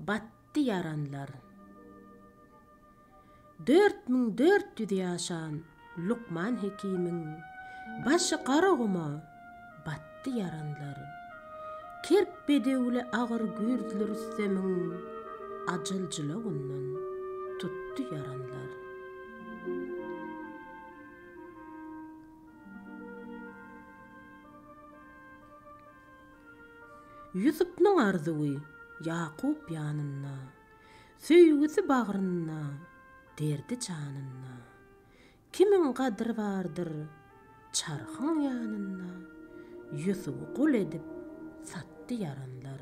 Battı yaranlar. 4400 yaşan Lukman Hekim'in başı qaraguma battı yaranlar. Kirp bedewle ağır gürdüler üstemin acılcılığından tuttu yaranlar. Yusup'nun arzuy Yakup yanına, söýgüsi bağrına, derdi canına. Kimin kadr vardır çarxın yanına, Yusup'u kul edip sattı yaranlar.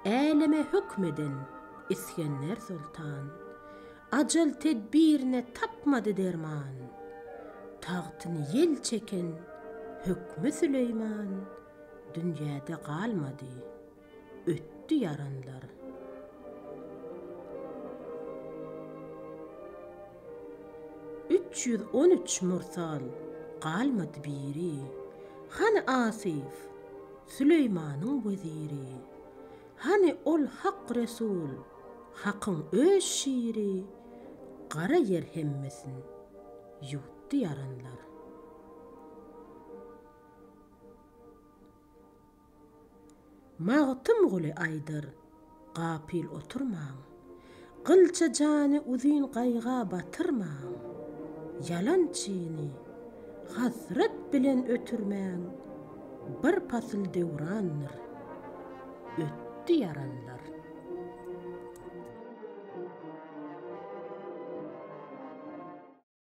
Eleme hükmeden İskender Sultan, acıl tedbirine tapmadı derman. Tahtını yel çeken hükmü Süleyman, dünyada kalmadı, öttü yaranlar. ...313 mursal kalmadı biri, hani Asif Süleyman'ın veziri, hani ol hak Resul, hakkın öz şiiri, kara yer hemmesin yuttu yaranlar. Mağtım guli aydır, gapil oturmaň, kılça canı uzun qayga batırmaň, yalan çiğni, hasret bilen ötürmäň, bir pasıl devrandır, öttü yaranlar.